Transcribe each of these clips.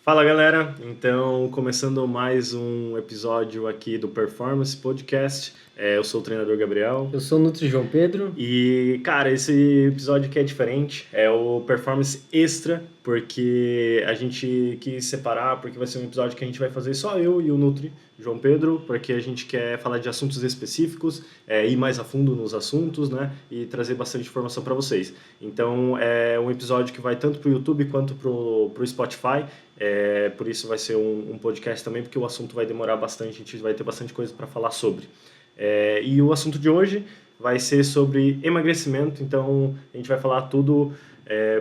Fala galera, então começando mais um episódio aqui do Performance Podcast. Eu sou o treinador Gabriel Eu sou o Nutri João Pedro. e, cara, esse episódio aqui é diferente, é o Performance Extra, porque a gente quis separar, porque vai ser um episódio que a gente vai fazer só eu e o Nutri João Pedro, porque a gente quer falar de assuntos específicos, ir mais a fundo nos assuntos, né, e trazer bastante informação para vocês. Então é um episódio que vai tanto para o YouTube quanto para o Spotify. Por isso vai ser um podcast também, porque o assunto vai demorar bastante, a gente vai ter bastante coisa para falar sobre. E o assunto de hoje vai ser sobre emagrecimento, então a gente vai falar tudo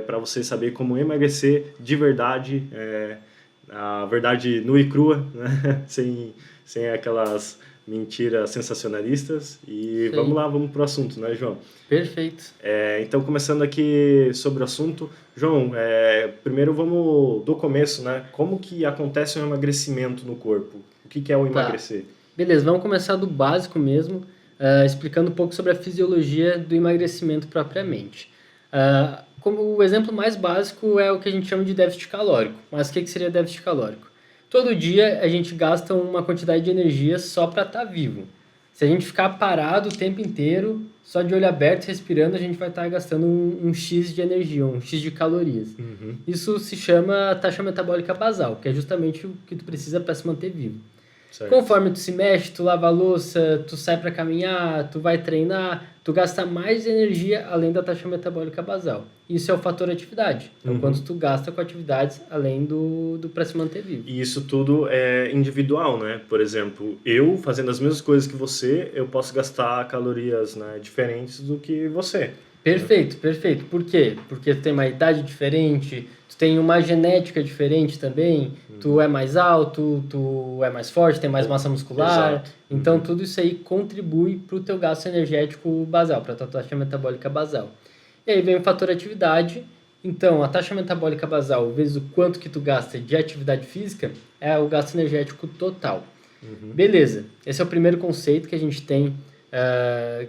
para você saber como emagrecer de verdade, a verdade nua e crua, né? sem aquelas mentiras sensacionalistas. E Isso vamos aí. lá, vamos pro assunto, né, João? Perfeito. Então, começando aqui sobre o assunto, João, primeiro vamos do começo, né? Como que acontece o emagrecimento no corpo? O que é o Tá. emagrecer? Beleza, vamos começar do básico mesmo, explicando um pouco sobre a fisiologia do emagrecimento propriamente. Como o exemplo mais básico é o que a gente chama de déficit calórico. Mas o que seria déficit calórico? Todo dia a gente gasta uma quantidade de energia só para estar vivo. Se a gente ficar parado o tempo inteiro, só de olho aberto, respirando, a gente vai estar gastando um X de energia, um X de calorias. Uhum. Isso se chama taxa metabólica basal, que é justamente o que tu precisa para se manter vivo. Certo. Conforme tu se mexe, tu lava a louça, tu sai para caminhar, tu vai treinar, tu gasta mais energia além da taxa metabólica basal. Isso é o fator atividade. É o quanto tu gasta com atividades além do para se manter vivo. E isso tudo é individual, né? Por exemplo, eu fazendo as mesmas coisas que você, eu posso gastar calorias, né, diferentes do que você. Perfeito, perfeito. Por quê? Porque tu tem uma idade diferente, tu tem uma genética diferente também, tu é mais alto, tu é mais forte, tem mais massa muscular. Exato. Então, tudo isso aí contribui para o teu gasto energético basal, para a tua taxa metabólica basal. E aí vem o fator atividade. Então, a taxa metabólica basal vezes o quanto que tu gasta de atividade física é o gasto energético total. Beleza, esse é o primeiro conceito que a gente tem,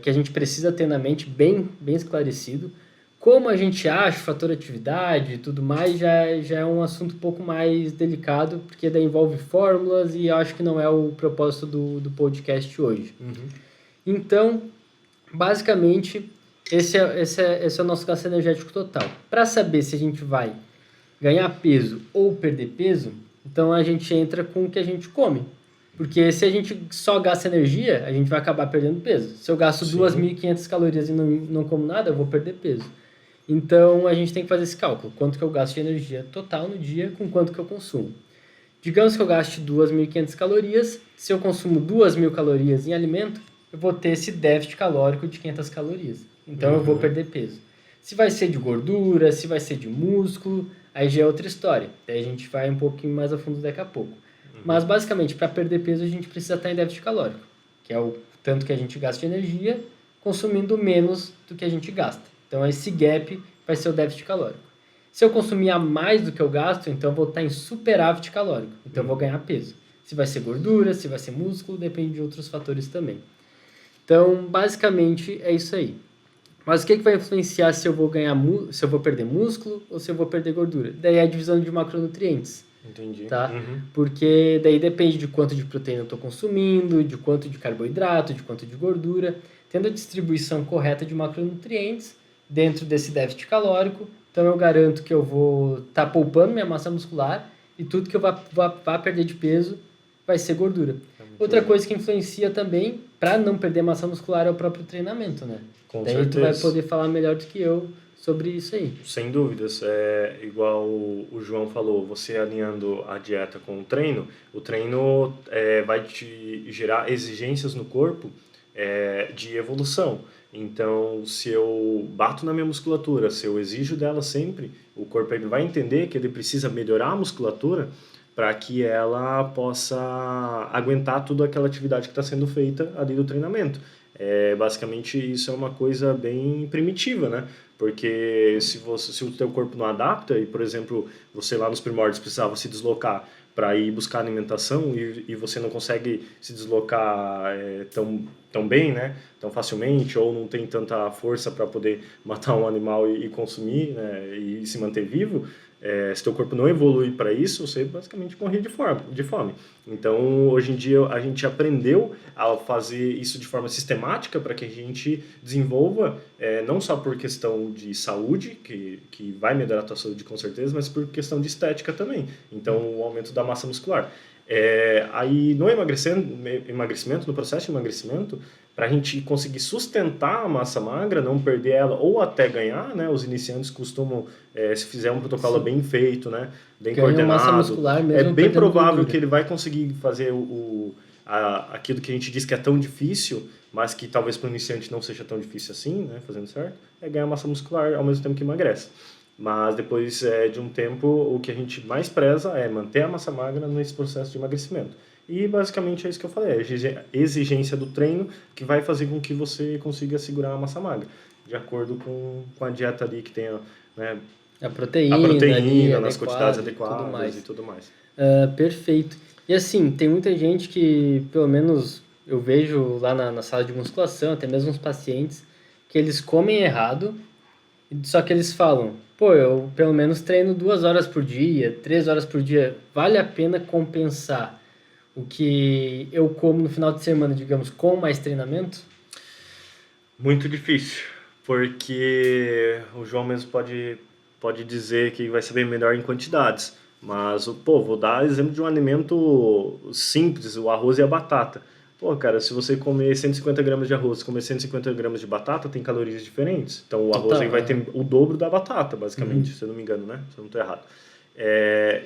que a gente precisa ter na mente bem esclarecido. Como a gente acha o fator atividade e tudo mais, já é um assunto um pouco mais delicado, porque daí envolve fórmulas e acho que não é o propósito do podcast hoje. Então, basicamente, esse é o nosso gasto energético total. Para saber se a gente vai ganhar peso ou perder peso, então a gente entra com o que a gente come. Porque se a gente só gasta energia, a gente vai acabar perdendo peso. Se eu gasto 2.500 calorias e não como nada, eu vou perder peso. Então, a gente tem que fazer esse cálculo. Quanto que eu gasto de energia total no dia com quanto que eu consumo. Digamos que eu gaste 2.500 calorias. Se eu consumo 2.000 calorias em alimento, eu vou ter esse déficit calórico de 500 calorias. Então, eu vou perder peso. Se vai ser de gordura, se vai ser de músculo, aí já é outra história. Daí a gente vai um pouquinho mais a fundo daqui a pouco. Mas, basicamente, para perder peso, a gente precisa estar em déficit calórico, que é o tanto que a gente gasta de energia, consumindo menos do que a gente gasta. Então, esse gap vai ser o déficit calórico. Se eu consumir a mais do que eu gasto, então eu vou estar em superávit calórico. Então, eu vou ganhar peso. Se vai ser gordura, se vai ser músculo, depende de outros fatores também. Então, basicamente, é isso aí. Mas o que vai influenciar se eu vou se eu vou perder músculo ou se eu vou perder gordura? Daí é a divisão de macronutrientes. Entendi. Tá? Porque daí depende de quanto de proteína eu estou consumindo, de quanto de carboidrato, de quanto de gordura. Tendo a distribuição correta de macronutrientes dentro desse déficit calórico, então eu garanto que eu vou estar poupando minha massa muscular e tudo que eu vá perder de peso vai ser gordura. Outra coisa que influencia também, para não perder massa muscular, é o próprio treinamento, né? Com Daí certeza. tu vai poder falar melhor do que eu sobre isso aí. Sem dúvidas, igual o João falou, você alinhando a dieta com o treino vai te gerar exigências no corpo de evolução. Então, se eu bato na minha musculatura, se eu exijo dela sempre, o corpo ele vai entender que ele precisa melhorar a musculatura para que ela possa aguentar toda aquela atividade que está sendo feita ali do treinamento. Basicamente, isso é uma coisa bem primitiva, né? Porque se o teu corpo não adapta e, por exemplo, você lá nos primórdios precisava se deslocar para ir buscar alimentação e você não consegue se deslocar tão bem, né? Tão facilmente, ou não tem tanta força para poder matar um animal e consumir, né? E se manter vivo, Se teu corpo não evolui para isso, você basicamente morria de fome. Então, hoje em dia, a gente aprendeu a fazer isso de forma sistemática para que a gente desenvolva, não só por questão de saúde, que vai melhorar a tua saúde com certeza, mas por questão de estética também. Então, o aumento da massa muscular. Aí, no emagrecimento, no processo de emagrecimento, para a gente conseguir sustentar a massa magra, não perder ela ou até ganhar, né? Os iniciantes costumam, se fizer um protocolo bem feito, né? Bem Ganha massa coordenado, muscular mesmo bem perdendo provável gordura. que ele vai conseguir fazer aquilo que a gente diz que é tão difícil, mas que talvez para o iniciante não seja tão difícil assim, né? Fazendo certo, é ganhar massa muscular ao mesmo tempo que emagrece. Mas depois de um tempo, o que a gente mais preza é manter a massa magra nesse processo de emagrecimento. E basicamente é isso que eu falei, a exigência do treino que vai fazer com que você consiga segurar a massa magra, de acordo com a dieta ali que tenha, né, A proteína ali, nas quantidades tudo mais. e tudo mais. Perfeito. E assim, tem muita gente que, pelo menos eu vejo lá na sala de musculação, até mesmo os pacientes, que eles comem errado, só que eles falam, pô, eu pelo menos treino 2 horas por dia, 3 horas por dia, vale a pena compensar o que eu como no final de semana, digamos, com mais treinamento? Muito difícil, porque o João mesmo pode dizer que vai saber melhor em quantidades, mas, pô, vou dar exemplo de um alimento simples, o arroz e a batata. Pô, cara, se você comer 150 gramas de arroz, comer 150 gramas de batata, tem calorias diferentes. Então, o arroz aí vai ter o dobro da batata, basicamente, se eu não me engano, né? Se eu não estou errado.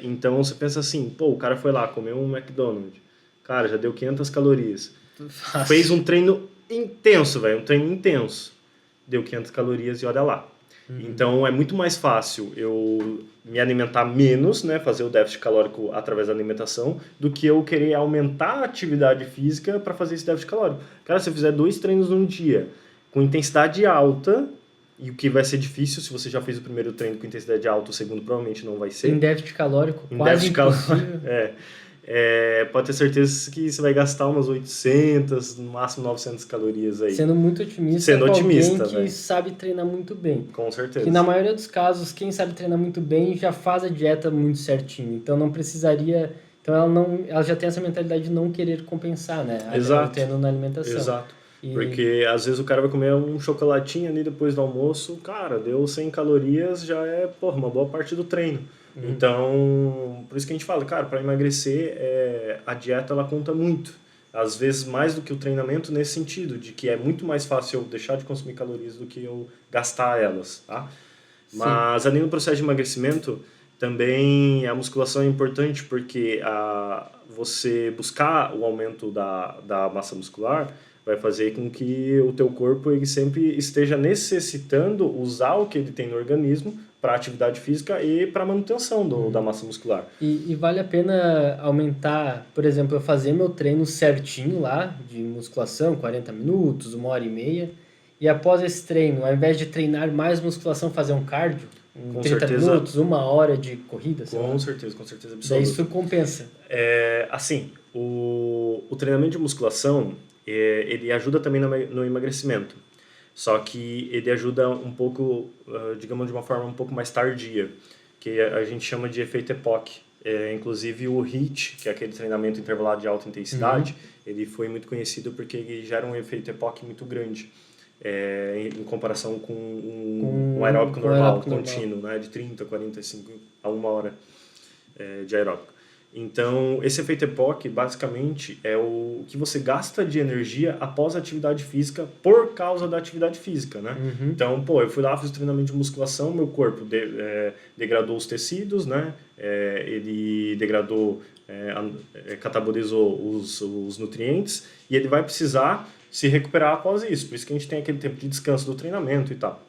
Então, você pensa assim, pô, o cara foi lá, comeu um McDonald's. Cara, já deu 500 calorias. Fácil. Fez um treino intenso, velho, um treino intenso. Deu 500 calorias e olha lá. Então, é muito mais fácil eu me alimentar menos, né, fazer o déficit calórico através da alimentação, do que eu querer aumentar a atividade física para fazer esse déficit calórico. Cara, se eu fizer 2 treinos num dia, com intensidade alta, e o que vai ser difícil, se você já fez o primeiro treino com intensidade alta, o segundo provavelmente não vai ser. Em déficit calórico, Em quase déficit impossível. pode ter certeza que você vai gastar umas 800, no máximo 900 calorias aí. Sendo muito otimista, Sendo com otimista, alguém que velho. sabe treinar muito bem. Com certeza. Que na maioria dos casos, quem sabe treinar muito bem já faz a dieta muito certinho. Então não precisaria. Então ela já tem essa mentalidade de não querer compensar, né? Exato. O treino na alimentação. Exato. Porque às vezes o cara vai comer um chocolatinho ali depois do almoço, cara, deu 100 calorias, já é, porra, uma boa parte do treino. Então, por isso que a gente fala, cara, para emagrecer, a dieta ela conta muito. Às vezes mais do que o treinamento nesse sentido, de que é muito mais fácil eu deixar de consumir calorias do que eu gastar elas, tá? Sim. Mas além do processo de emagrecimento, também a musculação é importante porque você buscar o aumento da massa muscular vai fazer com que o teu corpo ele sempre esteja necessitando usar o que ele tem no organismo para atividade física e para manutenção da massa muscular. E vale a pena aumentar, por exemplo, eu fazer meu treino certinho lá, de musculação, 40 minutos, 1h30, e após esse treino, ao invés de treinar mais musculação, fazer um cardio, Com 30 certeza. minutos, 1 hora de corrida, sei lá. Com certeza absoluta. Daí isso compensa. Assim, o treinamento de musculação, ele ajuda também no emagrecimento. Só que ele ajuda um pouco, digamos, de uma forma um pouco mais tardia, que a gente chama de efeito EPOC. Inclusive o HIIT, que é aquele treinamento intervalado de alta intensidade, ele foi muito conhecido porque ele gera um efeito EPOC muito grande, em comparação com um aeróbico normal, contínuo, né, de 30, 45 a 1 hora de aeróbico. Então, esse efeito EPOC, basicamente, é o que você gasta de energia após a atividade física por causa da atividade física, né? Então, eu fui lá, fiz o treinamento de musculação, meu corpo degradou os tecidos, né? Ele degradou, catabolizou os nutrientes e ele vai precisar se recuperar após isso. Por isso que a gente tem aquele tempo de descanso do treinamento e tal.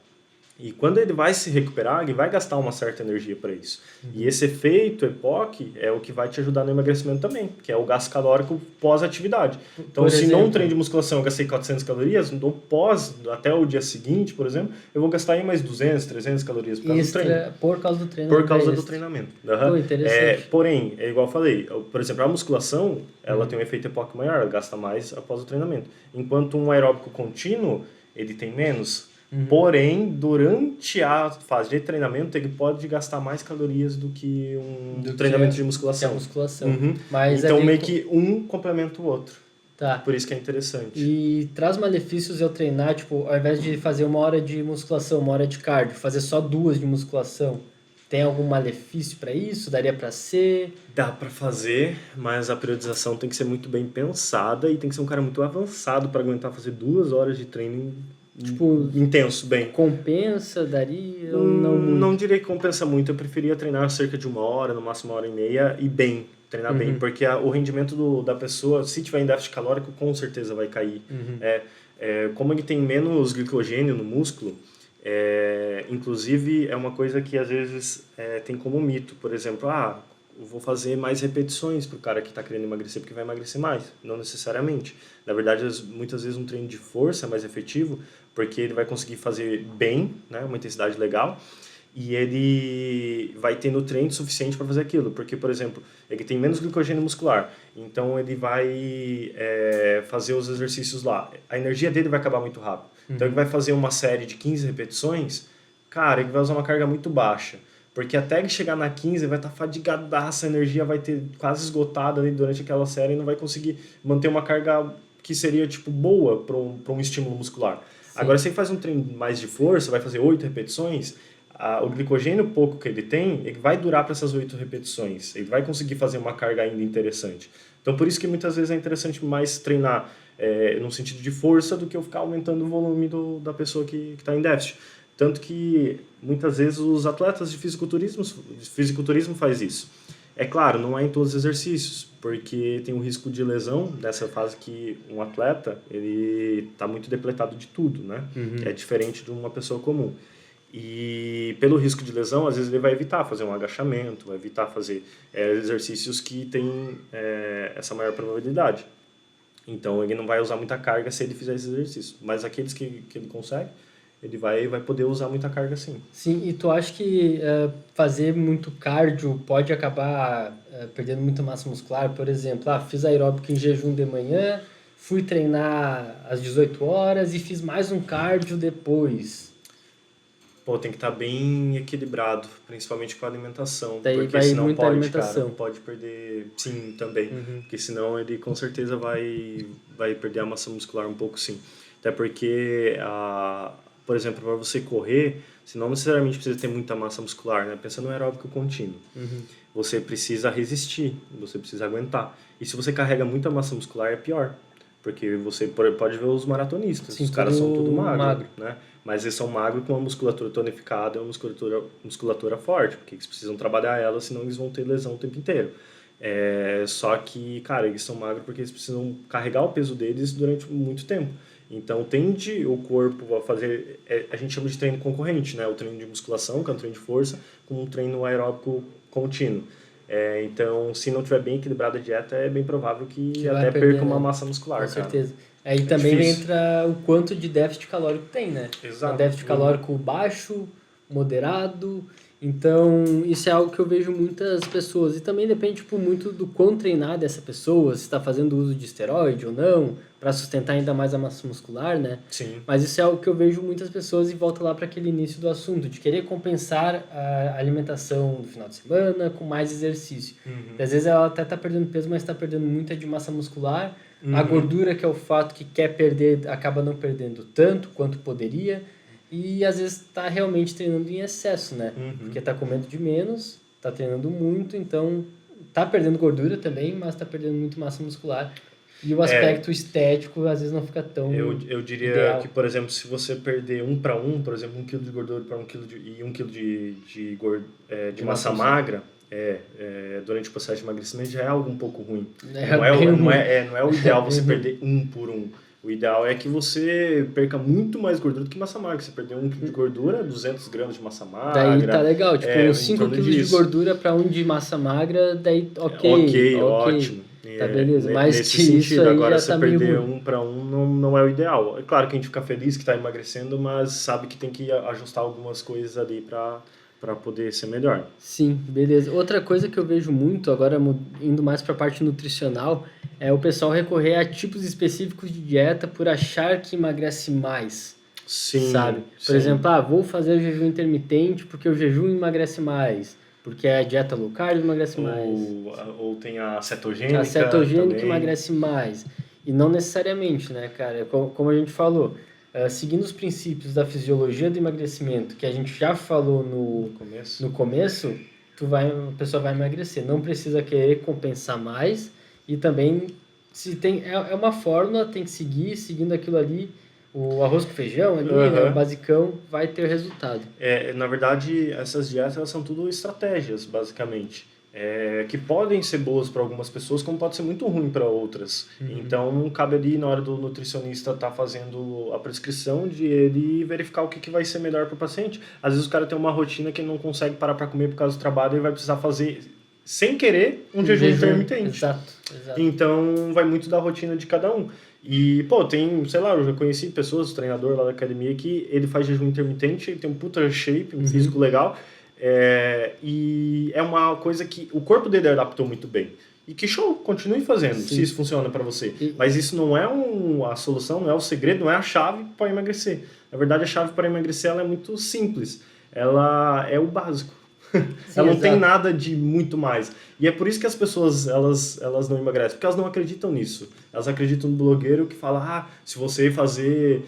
E quando ele vai se recuperar, ele vai gastar uma certa energia para isso. E esse efeito EPOC é o que vai te ajudar no emagrecimento também, que é o gasto calórico pós-atividade. Então, se num treino de musculação eu gastei 400 calorias, no pós, até o dia seguinte, por exemplo, eu vou gastar aí mais 200, 300 calorias por causa do treino. Por causa do treino. Por causa do treinamento. Pô, interessante. Porém, é igual eu falei, por exemplo, a musculação, ela tem um efeito EPOC maior, ela gasta mais após o treinamento. Enquanto um aeróbico contínuo, ele tem menos. Porém, durante a fase de treinamento, ele pode gastar mais calorias do que Do treinamento que de musculação. a musculação. Uhum. Mas Então, ali meio que um complementa o outro. Tá. Por isso que é interessante. E traz malefícios eu treinar, tipo, ao invés de fazer 1 hora de musculação, 1 hora de cardio, fazer só 2 de musculação. Tem algum malefício para isso? Daria para ser? Dá pra fazer, mas a periodização tem que ser muito bem pensada e tem que ser um cara muito avançado para aguentar fazer 2 horas de treino Tipo, intenso, bem. compensa? Daria ou não muito? Não diria que compensa muito, eu preferia treinar cerca de 1 hora, no máximo 1 hora e meia e bem, treinar bem, porque o rendimento da pessoa, se tiver em déficit calórico, com certeza vai cair. Como ele tem menos glicogênio no músculo, inclusive é uma coisa que às vezes tem como mito, por exemplo, eu vou fazer mais repetições para o cara que está querendo emagrecer porque vai emagrecer mais. Não necessariamente. Na verdade, muitas vezes um treino de força é mais efetivo porque ele vai conseguir fazer bem, né, uma intensidade legal, e ele vai ter nutriente suficiente para fazer aquilo. Porque, por exemplo, ele tem menos glicogênio muscular, então ele vai fazer os exercícios lá. A energia dele vai acabar muito rápido. Então ele vai fazer uma série de 15 repetições, cara, ele vai usar uma carga muito baixa. Porque até ele chegar na 15 vai estar fadigadaço, a energia vai ter quase esgotada ali durante aquela série e não vai conseguir manter uma carga que seria tipo boa para um estímulo muscular. Sim. Agora, se ele faz um treino mais de força, vai fazer 8 repetições, o glicogênio pouco que ele tem, ele vai durar para essas 8 repetições. Ele vai conseguir fazer uma carga ainda interessante. Então, por isso que muitas vezes é interessante mais treinar no sentido de força do que eu ficar aumentando o volume da pessoa que está em déficit. Tanto que, muitas vezes, os atletas de fisiculturismo faz isso. É claro, não é em todos os exercícios, porque tem o risco de lesão nessa fase que um atleta ele está muito depletado de tudo, né? É diferente de uma pessoa comum. E pelo risco de lesão, às vezes ele vai evitar fazer um agachamento, vai evitar fazer exercícios que têm essa maior probabilidade. Então, ele não vai usar muita carga se ele fizer esse exercício. Mas aqueles que ele consegue, ele vai poder usar muita carga sim. Sim, e tu acha que fazer muito cardio pode acabar perdendo muita massa muscular? Por exemplo, fiz aeróbico em jejum de manhã, fui treinar às 18 horas e fiz mais um cardio depois. Tem que estar bem equilibrado, principalmente com a alimentação. Daí porque vai senão muita pode, alimentação. cara, pode perder, sim, também. Porque senão ele com certeza vai perder a massa muscular um pouco, sim. Até porque, por exemplo, para você correr, você não necessariamente precisa ter muita massa muscular, né? Pensa no aeróbico contínuo. Você precisa resistir, você precisa aguentar. E se você carrega muita massa muscular, é pior. Porque você pode ver os maratonistas, sim, os caras são tudo magro, né? Mas eles são magros com uma musculatura tonificada e uma musculatura forte, porque eles precisam trabalhar ela, senão eles vão ter lesão o tempo inteiro. Só que, cara, eles são magros porque eles precisam carregar o peso deles durante muito tempo. Então, tende o corpo a fazer... a gente chama de treino concorrente, né? O treino de musculação, que é um treino de força, com um treino aeróbico contínuo. Então, se não tiver bem equilibrada a dieta, é bem provável que até perca uma massa muscular. Com certeza. Aí também difícil. Entra o quanto de déficit calórico tem, né? Exato. Um déficit calórico baixo, moderado. Então, isso é algo que eu vejo muitas pessoas. E também depende muito do quão treinada essa pessoa, se está fazendo uso de esteroide ou não, para sustentar ainda mais a massa muscular, né? Sim. Mas isso é algo que eu vejo muitas pessoas e volta lá para aquele início do assunto, de querer compensar a alimentação do final de semana com mais exercício. Às vezes ela até está perdendo peso, mas está perdendo muita de massa muscular. A gordura, que é o fato que quer perder, acaba não perdendo tanto quanto poderia. E às vezes está realmente treinando em excesso, né? Porque está comendo de menos, está treinando muito, então está perdendo gordura também, mas está perdendo muito massa muscular. E o aspecto estético às vezes não fica tão Eu diria ideal. que, por exemplo, se você perder 1 para 1, por exemplo, 1 kg de gordura para 1 kg e 1 kg de massa magra, durante o processo de emagrecimento já é algo um pouco ruim. Não é o ideal você perder 1 por 1. O ideal é que você perca muito mais gordura do que massa magra. Você perder 1 kg de gordura, 200 gramas de massa magra. Daí tá legal, tipo, 5 kg de gordura para 1 de massa magra, daí ok, ótimo. Tá beleza, mas nesse que sentido, isso aí agora já você tá perder meio ruim. 1 para 1 não é o ideal. É claro que a gente fica feliz que está emagrecendo, mas sabe que tem que ajustar algumas coisas ali para poder ser melhor. Sim, beleza. Outra coisa que eu vejo muito, agora indo mais para a parte nutricional, é o pessoal recorrer a tipos específicos de dieta por achar que emagrece mais. Sim, sabe? Por sim. exemplo, vou fazer o jejum intermitente porque o jejum emagrece mais, porque a dieta low carb emagrece mais, Ou tem a a cetogênica cetogênica também. emagrece mais. E não necessariamente, né, cara? Como a gente falou, seguindo os princípios da fisiologia do emagrecimento, que a gente já falou No começo. no começo, a pessoa vai emagrecer. Não precisa querer compensar mais e também se tem é uma fórmula, tem que seguir, seguindo aquilo ali, o arroz com feijão ali, né, o Aham. basicão, vai ter resultado. Na verdade, essas dietas elas são tudo estratégias, basicamente. Que podem ser boas para algumas pessoas, como pode ser muito ruim para outras. Então, cabe ali na hora do nutricionista estar fazendo a prescrição de ele verificar o que vai ser melhor para o paciente. Às vezes o cara tem uma rotina que ele não consegue parar para comer por causa do trabalho e vai precisar fazer, sem querer, um jejum intermitente. Exato. Então, vai muito da rotina de cada um. E, pô, tem, sei lá, eu já conheci pessoas, treinador lá da academia, que ele faz jejum intermitente, ele tem um puta shape, um físico legal, e é uma coisa que o corpo dele adaptou muito bem. E que show, continue fazendo, Sim. se isso funciona para você. Mas isso não é a solução, não é o segredo, não é a chave para emagrecer. Na verdade, a chave para emagrecer ela é muito simples. Ela é o básico. Ela não tem nada de muito mais. E é por isso que as pessoas elas não emagrecem, porque elas não acreditam nisso. Elas acreditam no blogueiro que fala, se você fazer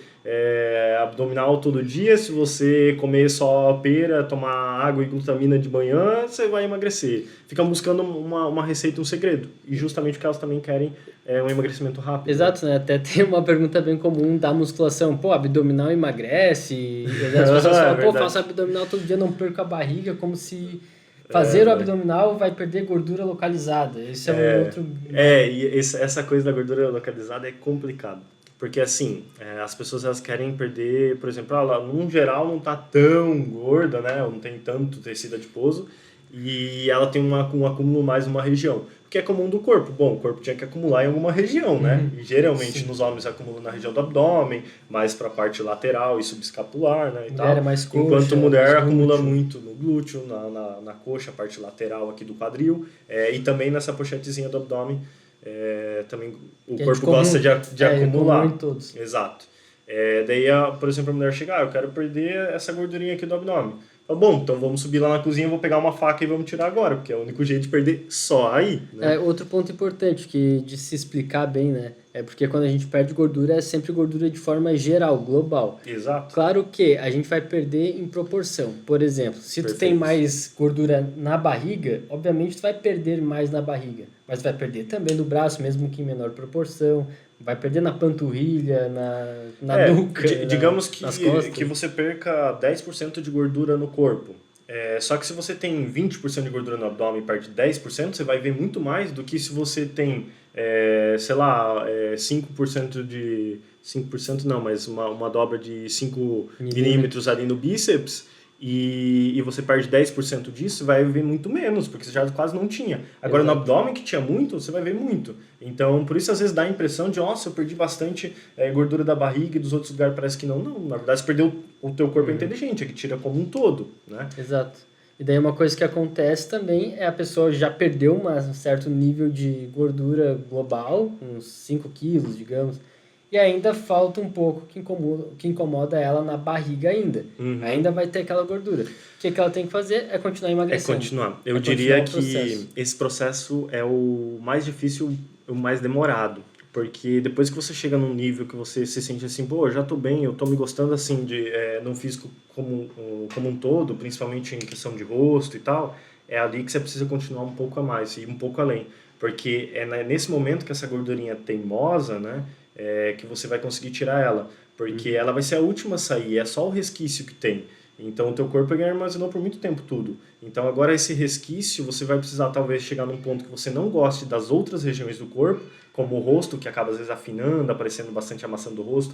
abdominal todo dia, se você comer só pera, tomar água e glutamina de manhã, você vai emagrecer. Ficam buscando uma receita, um segredo. E justamente o que elas também querem é um emagrecimento rápido. Exato, né? Até tem uma pergunta bem comum da musculação. Pô, abdominal emagrece? E as pessoas falam, faço abdominal todo dia, não perco a barriga, como se fazer o abdominal vai perder gordura localizada. Esse é um outro... E essa coisa da gordura localizada é complicado. Porque, assim, as pessoas elas querem perder, por exemplo, ela, num geral, não tá tão gorda, né? Ou não tem tanto tecido adiposo. E ela tem um acúmulo mais numa região. Que é comum do corpo. Bom, o corpo tinha que acumular em alguma região, né? E geralmente nos homens acumula na região do abdômen, mais para a parte lateral e subescapular, né? E mulher tal. é mais coxa, Enquanto mulher mais acumula glúteo. muito no glúteo, na coxa, a parte lateral aqui do quadril, e também nessa pochetezinha do abdômen. Também o Que corpo gosta de acumular. Comum em todos. Exato. Daí, por exemplo, a mulher chega, eu quero perder essa gordurinha aqui do abdômen. Bom, então vamos subir lá na cozinha, vou pegar uma faca e vamos tirar agora, porque é o único jeito de perder só aí, né? Outro ponto importante de se explicar bem, né? É porque quando a gente perde gordura, é sempre gordura de forma geral, global. Exato. Claro que a gente vai perder em proporção. Por exemplo, se tu tem mais gordura na barriga, obviamente tu vai perder mais na barriga. Mas vai perder também no braço, mesmo que em menor proporção. Vai perder na panturrilha, na nuca, digamos nas costas. que você perca 10% de gordura no corpo. Só que se você tem 20% de gordura no abdômen e perde 10%, você vai ver muito mais do que se você tem, sei lá, 5% de... 5% não, mas uma dobra de 5 milímetros ali no bíceps e você perde 10% disso, vai ver muito menos, porque você já quase não tinha. Agora, no abdômen, que tinha muito, você vai ver muito. Então, por isso, às vezes, dá a impressão de, nossa, eu perdi bastante gordura da barriga e dos outros lugares parece que não. Não, na verdade, você perdeu o teu corpo inteligente, é que tira como um todo, né? Exato. E daí uma coisa que acontece também é a pessoa já perdeu um certo nível de gordura global, uns 5 quilos, digamos, e ainda falta um pouco que incomoda ela na barriga ainda. Ainda vai ter aquela gordura. O que ela tem que fazer é continuar emagrecendo. Continuar. Eu diria que esse processo é o mais difícil, o mais demorado. Porque depois que você chega num nível que você se sente assim, pô, eu já tô bem, eu tô me gostando assim no físico como um todo, principalmente em questão de rosto e tal, é ali que você precisa continuar um pouco a mais, ir um pouco além. Porque é nesse momento que essa gordurinha teimosa, né, que você vai conseguir tirar ela. Porque ela vai ser a última a sair, é só o resquício que tem. Então, o teu corpo armazenou por muito tempo tudo. Então, agora esse resquício, você vai precisar talvez chegar num ponto que você não goste das outras regiões do corpo, como o rosto, que acaba às vezes afinando, aparecendo bastante a maçã do rosto,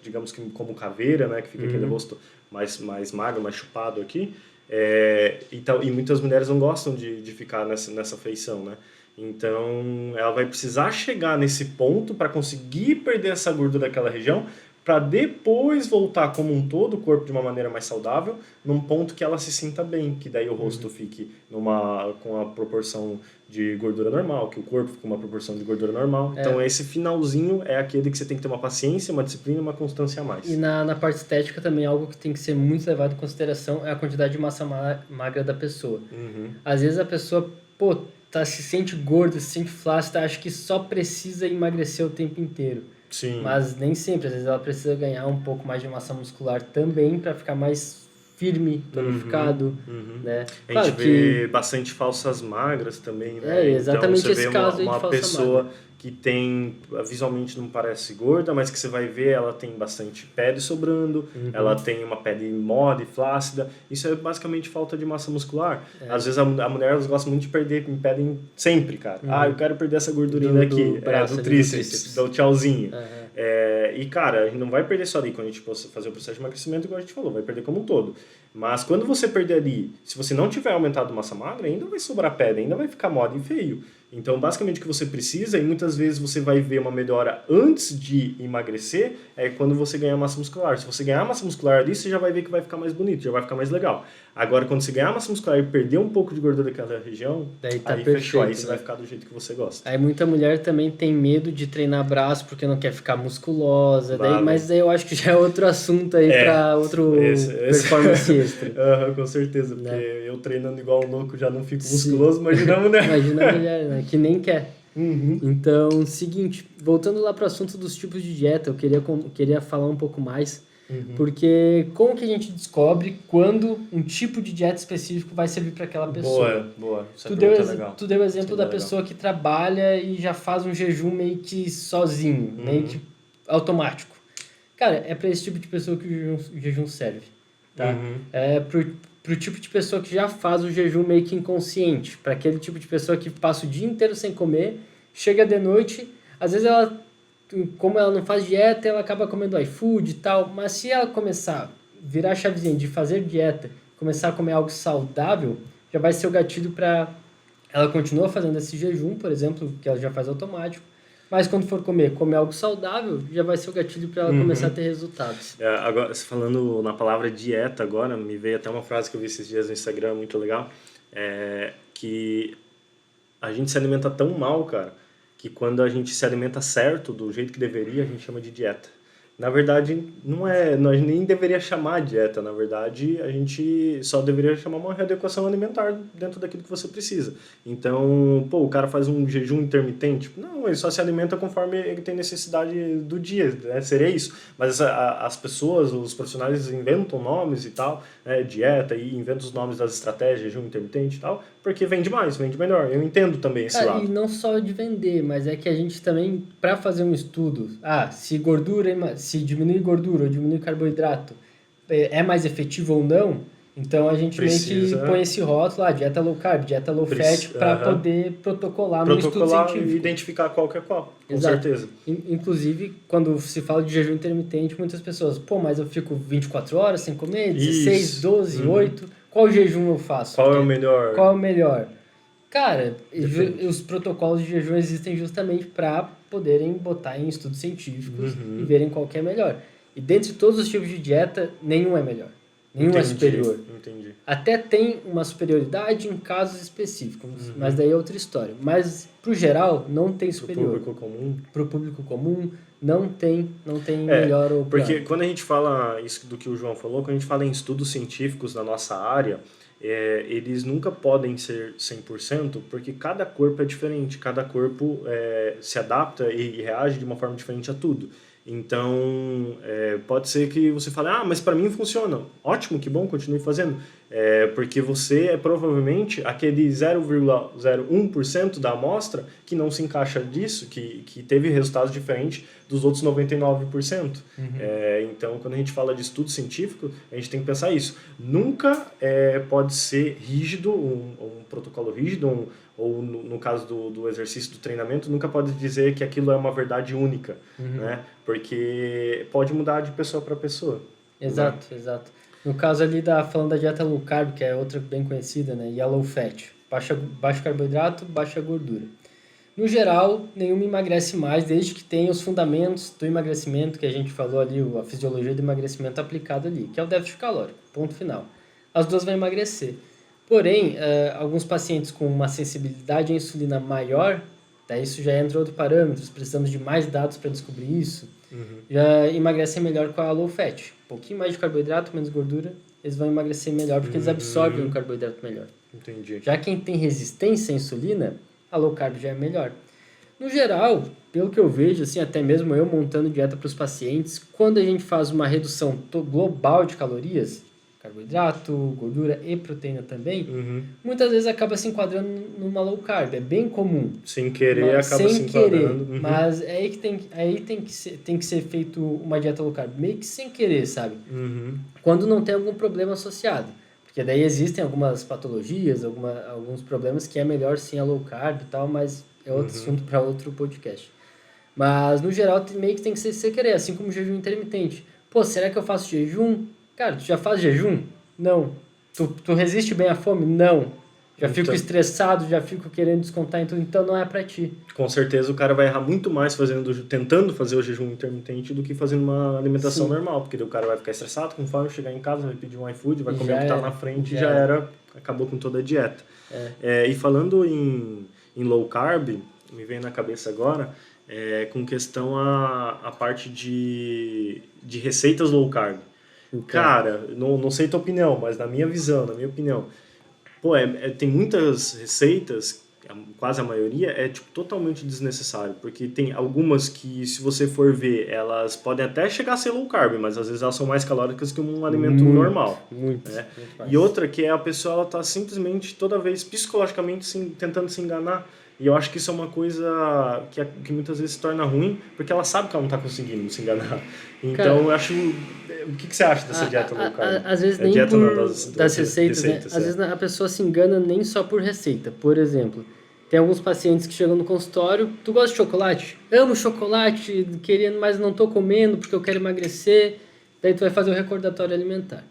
digamos que como caveira, né, que fica aquele rosto mais magro, mais chupado aqui. E muitas mulheres não gostam de ficar nessa feição, né? Então, ela vai precisar chegar nesse ponto para conseguir perder essa gordura daquela região, para depois voltar como um todo, o corpo de uma maneira mais saudável, num ponto que ela se sinta bem, que daí o rosto fique com a proporção de gordura normal, que o corpo fique com uma proporção de gordura normal. Então esse finalzinho é aquele que você tem que ter uma paciência, uma disciplina e uma constância a mais. E na parte estética também, algo que tem que ser muito levado em consideração é a quantidade de massa magra da pessoa. Às vezes a pessoa, se sente gorda, se sente flácida, acha que só precisa emagrecer o tempo inteiro. Sim. Mas nem sempre, às vezes ela precisa ganhar um pouco mais de massa muscular também para ficar mais firme, tonificado, né? A gente vê bastante falsas magras também, né? Exatamente, então, esse caso aí de uma falsa pessoa magra. que tem, visualmente não parece gorda, mas que você vai ver, ela tem bastante pele sobrando, ela tem uma pele mole, flácida. Isso é basicamente falta de massa muscular. Às vezes a mulher, elas gostam muito de perder, me pedem sempre, cara. Eu quero perder essa gordurinha aqui, do tríceps, do tchauzinho. E, cara, a gente não vai perder só ali quando a gente fazer o processo de emagrecimento, igual a gente falou, vai perder como um todo. Mas quando você perder ali, se você não tiver aumentado massa magra, ainda vai sobrar pele, ainda vai ficar mole e feio. Então, basicamente, o que você precisa, e muitas vezes você vai ver uma melhora antes de emagrecer, é quando você ganhar massa muscular. Se você ganhar massa muscular ali, você já vai ver que vai ficar mais bonito, já vai ficar mais legal. Agora, quando você ganhar massa muscular e perder um pouco de gordura daquela região, daí tá aí perfeito, fechou, aí você vai ficar do jeito que você gosta. Aí muita mulher também tem medo de treinar braço porque não quer ficar musculosa, mas daí eu acho que já é outro assunto aí para outro performance extra. Com certeza, porque eu treinando igual um louco já não fico musculoso, imagina a mulher. Imagina a mulher, né? Que nem quer. Então, seguinte, voltando lá para o assunto dos tipos de dieta, eu queria falar um pouco mais, porque como que a gente descobre quando um tipo de dieta específico vai servir para aquela pessoa? Boa. Tu deu o exemplo da pessoa que trabalha e já faz um jejum meio que sozinho, meio que automático. Cara, é para esse tipo de pessoa que o jejum serve, tá? É pro tipo de pessoa que já faz o jejum meio que inconsciente, para aquele tipo de pessoa que passa o dia inteiro sem comer, chega de noite, às vezes como ela não faz dieta, ela acaba comendo iFood e tal, mas se ela começar a virar a chavezinha de fazer dieta, começar a comer algo saudável, já vai ser o gatilho para ela continuar fazendo esse jejum, por exemplo, que ela já faz automático, mas quando for comer algo saudável, já vai ser o gatilho para ela começar a ter resultados. Agora, falando na palavra dieta agora, me veio até uma frase que eu vi esses dias no Instagram, muito legal, que a gente se alimenta tão mal, cara, que quando a gente se alimenta certo, do jeito que deveria, a gente chama de dieta. Na verdade, nós nem deveria chamar dieta, na verdade, a gente só deveria chamar uma readequação alimentar dentro daquilo que você precisa. Então, o cara faz um jejum intermitente, não, ele só se alimenta conforme ele tem necessidade do dia, né? Seria isso. Mas as pessoas, os profissionais inventam nomes e tal, né, dieta, e inventam os nomes das estratégias, jejum intermitente e tal, porque vende mais, vende melhor. Eu entendo também esse lado. E não só de vender, mas é que a gente também, para fazer um estudo, se diminui gordura ou diminui carboidrato, é mais efetivo ou não, então a gente meio que põe esse rótulo, dieta low carb, dieta low fat, para poder protocolar no estudo científico. E identificar qual que é qual, com certeza. Inclusive, quando se fala de jejum intermitente, muitas pessoas, mas eu fico 24 horas sem comer, 16, 12, 8, qual jejum eu faço? Qual é o melhor? Qual é o melhor? Cara, os protocolos de jejum existem justamente para poderem botar em estudos científicos e verem qual que é melhor. E dentre todos os tipos de dieta, nenhum é melhor. Nenhum é superior. Entendi. Até tem uma superioridade em casos específicos, mas daí é outra história. Mas, pro geral, não tem superior. Pro público comum, não tem melhor ou pior. Porque quando a gente fala isso do que o João falou, quando a gente fala em estudos científicos na nossa área, eles nunca podem ser 100%, porque cada corpo é diferente, cada corpo se adapta e reage de uma forma diferente a tudo. Então, pode ser que você fale, mas para mim funciona. Ótimo, que bom, continue fazendo. Porque você é provavelmente aquele 0,01% da amostra que não se encaixa disso, que teve resultados diferentes dos outros 99%. Então, quando a gente fala de estudo científico, a gente tem que pensar isso. Nunca pode ser rígido, um protocolo rígido, ou no caso do exercício, do treinamento, nunca pode dizer que aquilo é uma verdade única, né? Porque pode mudar de pessoa para pessoa. Exato, né? Exato. No caso ali, falando da dieta low carb, que é outra bem conhecida, né? E a low fat, baixo carboidrato, baixa gordura. No geral, nenhuma emagrece mais, desde que tenha os fundamentos do emagrecimento, que a gente falou ali, a fisiologia do emagrecimento aplicada ali, que é o déficit calórico, ponto final. As duas vão emagrecer. Porém, alguns pacientes com uma sensibilidade à insulina maior, daí isso já entra outro parâmetro, precisamos de mais dados para descobrir isso, já emagrecem melhor com a low fat. Um pouquinho mais de carboidrato, menos gordura, eles vão emagrecer melhor porque eles absorvem o carboidrato melhor. Entendi. Já quem tem resistência à insulina, a low carb já é melhor. No geral, pelo que eu vejo, assim, até mesmo eu montando dieta para os pacientes, quando a gente faz uma redução global de calorias, carboidrato, gordura e proteína também, muitas vezes acaba se enquadrando numa low carb. É bem comum. Sem querer, acaba se enquadrando. Mas é aí que tem que ser feito uma dieta low carb, meio que sem querer, sabe? Quando não tem algum problema associado. Porque daí existem algumas patologias, alguns problemas que é melhor sim a low carb e tal, mas é outro assunto para outro podcast. Mas, no geral, meio que tem que ser sem querer, assim como o jejum intermitente. Pô, será que eu faço jejum? Cara, tu já faz jejum? Não. Tu resiste bem à fome? Não. Já fico estressado, já fico querendo descontar em tudo, então não é pra ti. Com certeza o cara vai errar muito mais tentando fazer o jejum intermitente do que fazendo uma alimentação normal, porque daí o cara vai ficar estressado, com fome, chegar em casa, vai pedir um iFood, vai comer o que tá na frente e já era, acabou com toda a dieta. E falando em low carb, me vem na cabeça agora, com questão a parte de receitas low carb. Cara, não sei tua opinião, mas na minha visão, na minha opinião, pô, tem muitas receitas, quase a maioria, tipo, totalmente desnecessário, porque tem algumas que, se você for ver, elas podem até chegar a ser low carb, mas às vezes elas são mais calóricas que um alimento normal. Muito e outra que a pessoa ela tá simplesmente, toda vez, psicologicamente, tentando se enganar. E eu acho que isso é uma coisa que muitas vezes se torna ruim, porque ela sabe que ela não está conseguindo se enganar. Então, cara, eu acho... O que você acha dessa dieta low carb? Às vezes nem dieta por das receitas, né? Às vezes a pessoa se engana nem só por receita. Por exemplo, tem alguns pacientes que chegam no consultório, tu gosta de chocolate? Amo chocolate, querendo, mas não estou comendo porque eu quero emagrecer. Daí tu vai fazer o recordatório alimentar.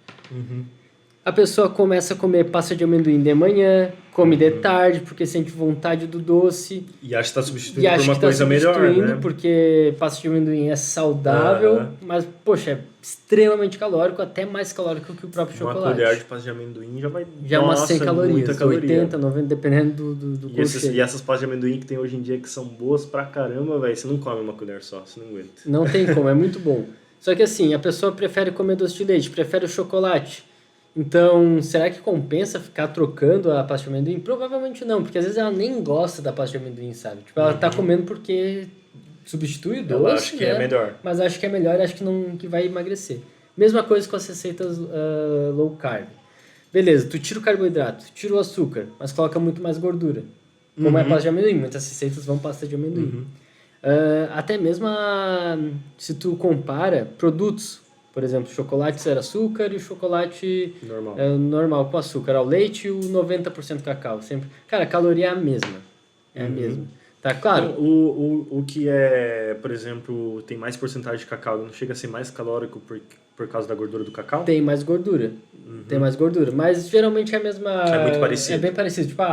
A pessoa começa a comer pasta de amendoim de manhã, come de tarde porque sente vontade do doce. E acha que está substituindo por uma coisa melhor, né? Porque pasta de amendoim é saudável, mas, poxa, é extremamente calórico, até mais calórico que o próprio chocolate. Uma colher de pasta de amendoim já vai... Já é umas 100 calorias, 80, 90, dependendo do e essas pastas de amendoim que tem hoje em dia que são boas pra caramba, velho, você não come uma colher só, você não aguenta. Não tem como, é muito bom. Só que assim, a pessoa prefere comer doce de leite, prefere o chocolate. Então, será que compensa ficar trocando a pasta de amendoim? Provavelmente não, porque às vezes ela nem gosta da pasta de amendoim, sabe? Tipo, ela tá comendo porque substitui o doce, eu acho que é melhor. Mas acho que é melhor, acho que vai emagrecer. Mesma coisa com as receitas low carb. Beleza, tu tira o carboidrato, tira o açúcar, mas coloca muito mais gordura. Como é a pasta de amendoim, muitas receitas vão pasta de amendoim. Até mesmo se tu compara produtos, por exemplo, chocolate zero açúcar e o chocolate normal com açúcar. O leite e o 90% cacau. Sempre. Cara, a caloria é a mesma. É a mesma. Tá claro? Então, o que é, por exemplo, tem mais porcentagem de cacau, não chega a ser mais calórico por causa da gordura do cacau? Tem mais gordura. Tem mais gordura. Mas geralmente é a mesma... É muito parecido. É bem parecido. Tipo,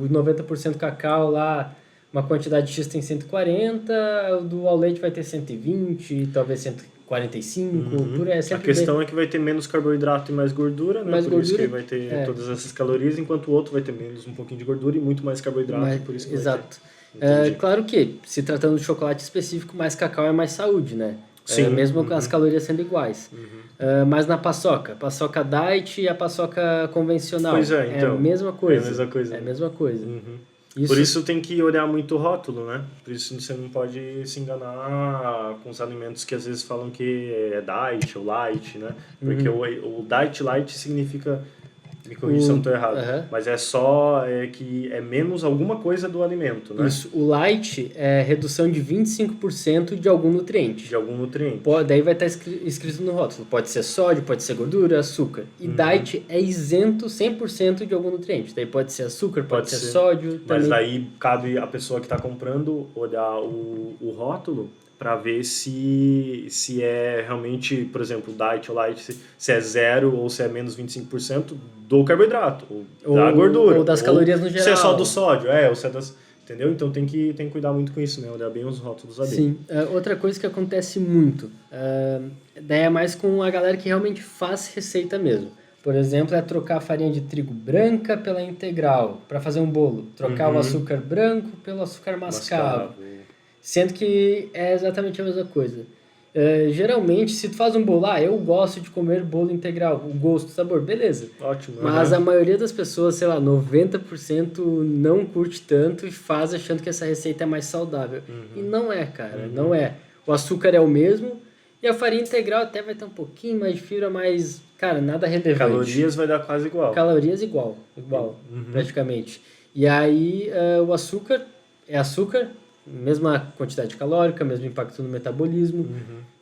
o 90% cacau lá, uma quantidade X tem 140, o do ao leite vai ter 120, talvez 145, por aí. A questão é que vai ter menos carboidrato e mais gordura, né? Por isso que vai ter todas essas calorias, enquanto o outro vai ter menos um pouquinho de gordura e muito mais carboidrato, por isso que exato. Claro que, se tratando de chocolate específico, mais cacau é mais saúde, né? Sim. Mesmo as calorias sendo iguais. Mas na paçoca diet e a paçoca convencional, pois então, é a mesma coisa. É a mesma coisa. É a mesma coisa. Por isso tem que olhar muito o rótulo, né? Por isso você não pode se enganar com os alimentos que às vezes falam que é diet ou light, né? Porque o diet light significa, me corrija se eu não estou errado, mas é só que é menos alguma coisa do alimento, né? Isso, o light é redução de 25% de algum nutriente. De algum nutriente. Daí vai estar escrito no rótulo. Pode ser sódio, pode ser gordura, açúcar. E diet é isento 100% de algum nutriente. Daí pode ser açúcar, pode ser sódio. Mas daí cabe a pessoa que está comprando olhar o rótulo para ver se é realmente, por exemplo, diet ou light, se é zero ou se é menos 25% do carboidrato, ou da gordura. Ou das calorias no geral. Se é só do sódio, ou se é das... entendeu? Então tem que cuidar muito com isso, né? Olhar bem os rótulos ali. Sim. Outra coisa que acontece muito, daí é mais com a galera que realmente faz receita mesmo. Por exemplo, é trocar a farinha de trigo branca pela integral para fazer um bolo. Trocar o açúcar branco pelo açúcar mascavo. Sendo que é exatamente a mesma coisa. Geralmente, se tu faz um bolo, eu gosto de comer bolo integral, o gosto, o sabor, beleza. Ótimo. Mas a maioria das pessoas, sei lá, 90% não curte tanto e faz achando que essa receita é mais saudável. E não é, cara, não é. O açúcar é o mesmo e a farinha integral até vai ter um pouquinho mais de fibra, mas, cara, nada relevante. Calorias vai dar quase igual. Calorias igual, praticamente. E aí, o açúcar é açúcar, mesma quantidade calórica, mesmo impacto no metabolismo,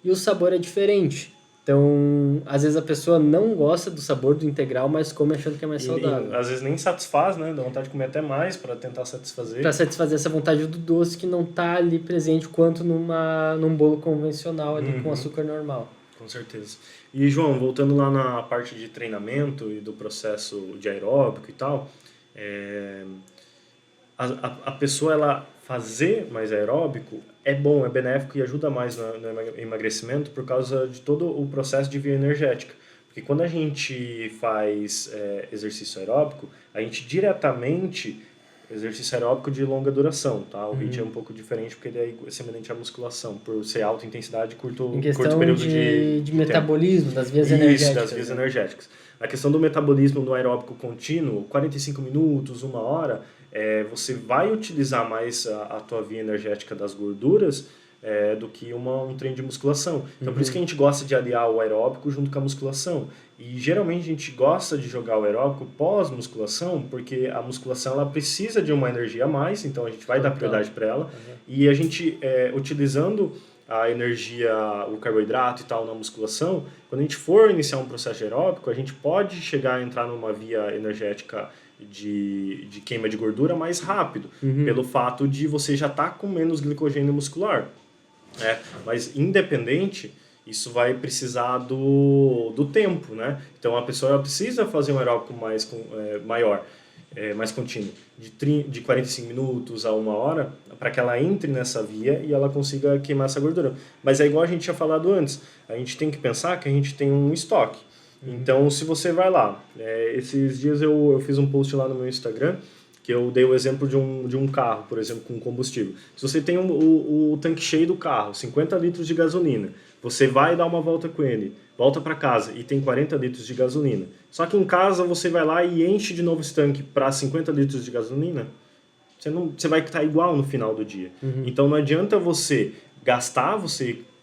e o sabor é diferente. Então, às vezes a pessoa não gosta do sabor do integral, mas come achando que é mais saudável. E às vezes nem satisfaz, né? Dá vontade de comer até mais para tentar satisfazer. Para satisfazer essa vontade do doce que não tá ali presente quanto num bolo convencional ali com açúcar normal. Com certeza. E, João, voltando lá na parte de treinamento e do processo de aeróbico e tal, a pessoa, ela fazer mais aeróbico é bom, é benéfico e ajuda mais no emagrecimento por causa de todo o processo de via energética. Porque quando a gente faz exercício aeróbico, a gente diretamente... Exercício aeróbico de longa duração, tá? O HIIT é um pouco diferente porque ele é semelhante à musculação, por ser alta intensidade e curto período de metabolismo, das vias energéticas. Isso, das vias energéticas. A questão do metabolismo no aeróbico contínuo, 45 minutos, 1 hora, você vai utilizar mais a tua via energética das gorduras do que um treino de musculação. Então, por isso que a gente gosta de aliar o aeróbico junto com a musculação. E, geralmente, a gente gosta de jogar o aeróbico pós-musculação, porque a musculação ela precisa de uma energia a mais, então a gente vai dar prioridade para ela. E a gente, utilizando a energia, o carboidrato e tal na musculação, quando a gente for iniciar um processo aeróbico, a gente pode chegar a entrar numa via energética de queima de gordura mais rápido, pelo fato de você já estar com menos glicogênio muscular. Mas independente, isso vai precisar do tempo, né? Então a pessoa precisa fazer um aeróbico maior, mais contínuo, de 45 minutos a 1 hora, para que ela entre nessa via e ela consiga queimar essa gordura. Mas é igual a gente tinha falado antes, a gente tem que pensar que a gente tem um estoque. Então, se você vai lá, esses dias eu fiz um post lá no meu Instagram, que eu dei o exemplo de um carro, por exemplo, com combustível. Se você tem o tanque cheio do carro, 50 litros de gasolina, você vai dar uma volta com ele, volta para casa e tem 40 litros de gasolina. Só que em casa você vai lá e enche de novo esse tanque para 50 litros de gasolina, você vai estar igual no final do dia. Então não adianta você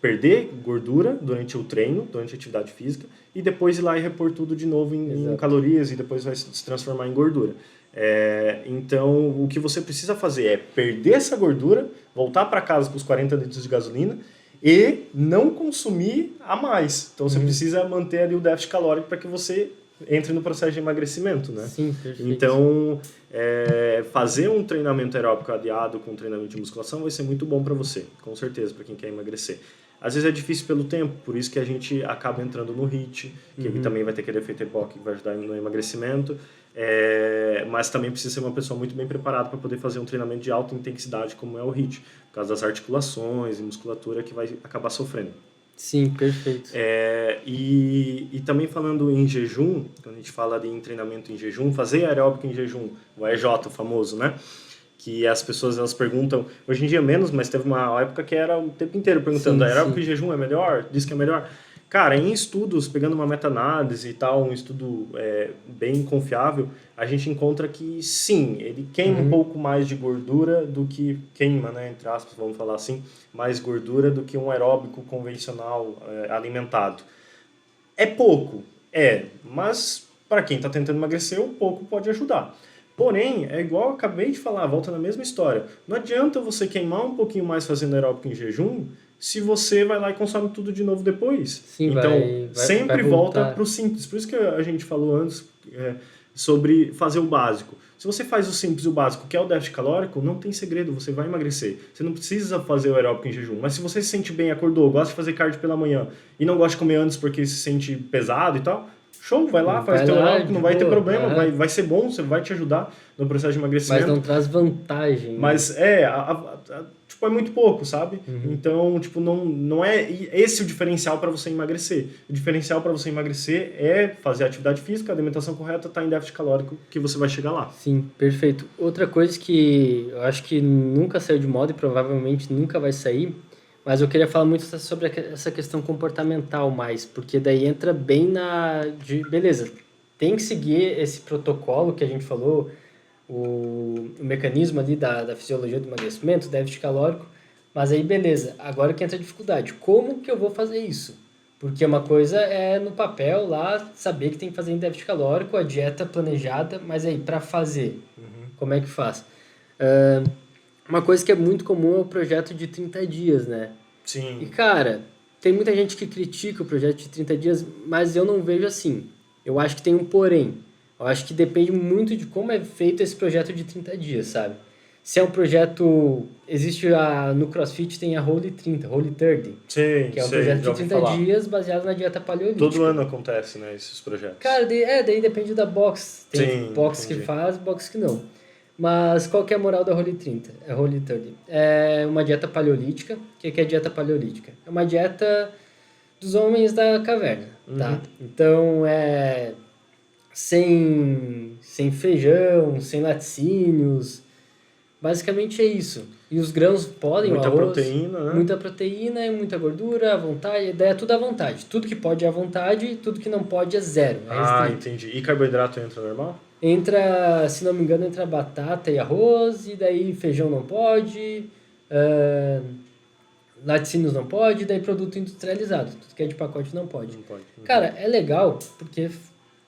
perder gordura durante o treino, durante a atividade física, e depois ir lá e repor tudo de novo em calorias e depois vai se transformar em gordura. Então, o que você precisa fazer é perder essa gordura, voltar para casa com os 40 litros de gasolina e não consumir a mais. Então, você precisa manter ali o déficit calórico para que você entre no processo de emagrecimento, né? Sim, perfeito. Então, fazer um treinamento aeróbico aliado com um treinamento de musculação vai ser muito bom para você, com certeza, para quem quer emagrecer. Às vezes é difícil pelo tempo, por isso que a gente acaba entrando no HIIT, que ele também vai ter aquele efeito EPOC que vai ajudar no emagrecimento, mas também precisa ser uma pessoa muito bem preparada para poder fazer um treinamento de alta intensidade como é o HIIT, por causa das articulações e musculatura que vai acabar sofrendo. Sim, perfeito. E também falando em jejum, quando a gente fala em treinamento em jejum, fazer aeróbico em jejum, o EJ, o famoso, né? Que as pessoas elas perguntam, hoje em dia menos, mas teve uma época que era o tempo inteiro perguntando, aeróbico em jejum é melhor? Diz que é melhor? Cara, em estudos, pegando uma meta-análise e tal, um estudo bem confiável, a gente encontra que sim, ele queima um pouco mais de gordura do que queima, né, entre aspas, vamos falar assim, mais gordura do que um aeróbico convencional alimentado. É pouco, mas para quem está tentando emagrecer, um pouco pode ajudar. Porém, é igual eu acabei de falar, volta na mesma história. Não adianta você queimar um pouquinho mais fazendo aeróbico em jejum se você vai lá e consome tudo de novo depois. Sim, então, sempre volta para o simples. Por isso que a gente falou antes sobre fazer o básico. Se você faz o simples e o básico, que é o déficit calórico, não tem segredo, você vai emagrecer. Você não precisa fazer o aeróbico em jejum. Mas se você se sente bem, acordou, gosta de fazer cardio pela manhã e não gosta de comer antes porque se sente pesado e tal, show, vai lá, faz Vai teu lá, álcool, não vai de ter boa, problema, aham. vai ser bom, você vai te ajudar no processo de Mas emagrecimento. não traz vantagem. Né? Mas tipo, é muito pouco, sabe? Então, tipo, não é esse o diferencial para você emagrecer. O diferencial para você emagrecer é fazer atividade física, alimentação correta, tá em déficit calórico, que você vai chegar lá. Sim, perfeito. Outra coisa que eu acho que nunca saiu de moda e provavelmente nunca vai sair, mas eu queria falar muito sobre essa questão comportamental mais, porque daí entra bem beleza, tem que seguir esse protocolo que a gente falou, o mecanismo ali da fisiologia do emagrecimento, déficit calórico, mas aí beleza, agora que entra a dificuldade, como que eu vou fazer isso? Porque uma coisa é no papel lá, saber que tem que fazer em déficit calórico, a dieta planejada, mas aí para fazer, como é que faz? Ah, uma coisa que é muito comum é o projeto de 30 dias, né? E Sim. cara, tem muita gente que critica o projeto de 30 dias, mas eu não vejo assim. Eu acho que tem um porém. Eu acho que depende muito de como é feito esse projeto de 30 dias, sabe? Se é um projeto. No CrossFit tem a Holy 30, Holy 30, Sim, que é um sei, projeto já de ouvi 30 falar. dias baseado na dieta paleolítica. Todo ano acontece, né, esses projetos. Cara, daí depende da box. Tem Sim, box que entendi. faz, box que não. Mas qual que é a moral da Holy 30? É Holy 30. É uma dieta paleolítica. O que é a dieta paleolítica? É uma dieta dos homens da caverna, tá? Então, sem feijão, sem laticínios. Basicamente é isso. E os grãos podem, Muita o arroz, proteína, né? muita proteína e muita gordura, à vontade. A ideia é tudo à vontade. Tudo que pode é à vontade, tudo que não pode é zero, é Ah, restrito. entendi. E carboidrato entra normal? Entra, se não me engano, entra batata e arroz, e daí feijão não pode, ah, laticínios não pode, daí produto industrializado, tudo que é de pacote não pode. Não pode. Cara, é legal porque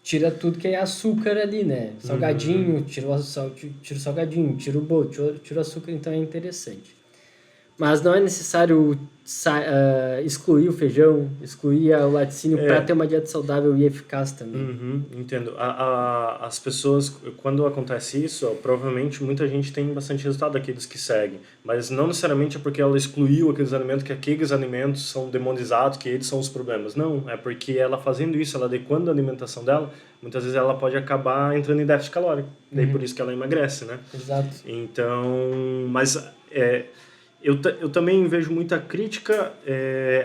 tira tudo que é açúcar ali, né? Salgadinho, tira o salgadinho, tira o bolo, tira o açúcar, então é interessante. Mas não é necessário excluir o feijão, excluir o laticínio para ter uma dieta saudável e eficaz também. Entendo. As pessoas, quando acontece isso, provavelmente muita gente tem bastante resultado daqueles que seguem. Mas não necessariamente é porque ela excluiu aqueles alimentos, que aqueles alimentos são demonizados, que eles são os problemas. Não, é porque ela fazendo isso, ela adequando a alimentação dela, muitas vezes ela pode acabar entrando em déficit calórico. Daí por isso que ela emagrece, né? Exato. Então, mas eu também vejo muita crítica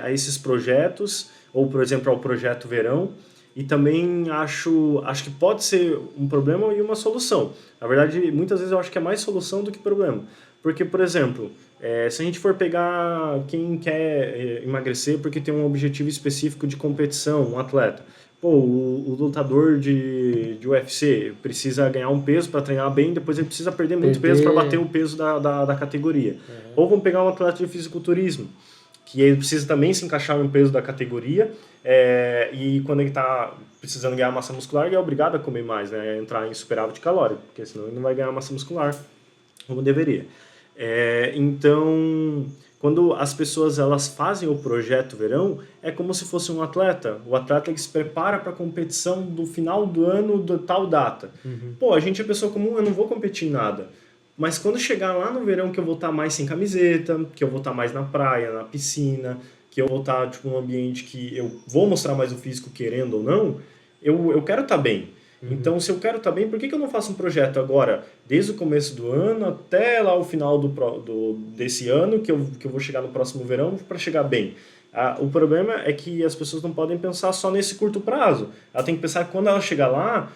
a esses projetos, ou por exemplo ao projeto Verão, e também acho que pode ser um problema e uma solução. Na verdade, muitas vezes eu acho que é mais solução do que problema. Porque, por exemplo, se a gente for pegar quem quer emagrecer porque tem um objetivo específico de competição, um atleta. Pô, o lutador de UFC precisa ganhar um peso para treinar bem, depois ele precisa perder muito peso para bater o peso da categoria. Ou vamos pegar um atleta de fisiculturismo, que ele precisa também se encaixar no peso da categoria, e quando ele está precisando ganhar massa muscular, ele é obrigado a comer mais, né? Entrar em superávit calórico, porque senão ele não vai ganhar massa muscular como deveria. Então, quando as pessoas elas fazem o projeto Verão, é como se fosse um atleta. O atleta ele se prepara para a competição do final do ano, de tal data. Pô, a gente é pessoa comum, eu não vou competir em nada. Mas quando chegar lá no verão que eu vou estar mais sem camiseta, que eu vou estar mais na praia, na piscina, que eu vou estar tipo, num ambiente que eu vou mostrar mais o físico querendo ou não, eu quero estar bem. Então, se eu quero estar bem, por que eu não faço um projeto agora, desde o começo do ano até lá o final desse ano, que eu vou chegar no próximo verão, para chegar bem? O problema é que as pessoas não podem pensar só nesse curto prazo. Ela tem que pensar que quando ela chegar lá,